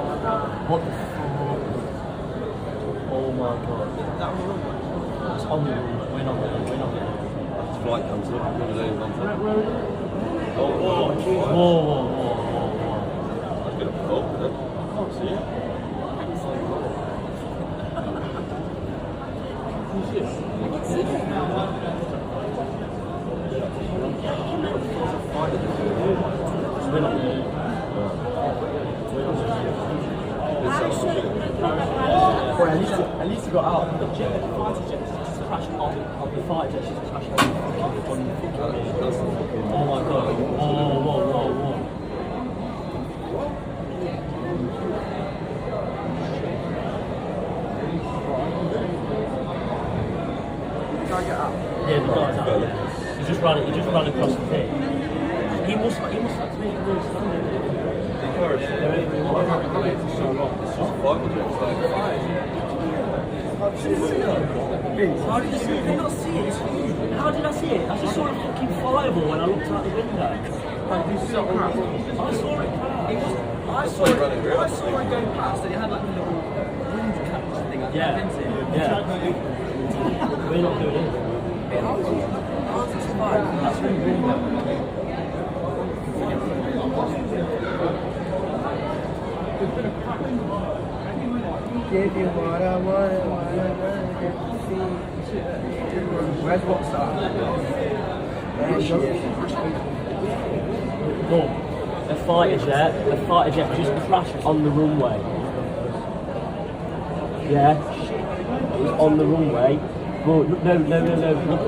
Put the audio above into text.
What the fuck? Oh my god. It's on the roof. We're not there. We're not there. Flight comes up. Oh, Whoa, whoa, whoa, whoa. that's going to fall, isn't it? I can't see it. We're not there. Well, at least you got out. The jet, the fighter jet just crashed on the fighter jet. Just crashed on oh my god. Whoa. Try to get out. Yeah, the guy's out there. He just ran across the thing. He must have to be really standing. It's just a fighter jet. How did I not see it? It's huge. How did I see it? I just saw a fucking fireball when I looked out the window. You saw it crash. I saw it crash. I saw it go past and it had like a little wind catch thing. Yeah. We're not doing it. That's really good. Give you what I want. Where's WhatsApp? There she is. Look, a fighter jet just crashed on the runway. Yeah, it was on the runway. But no. Look.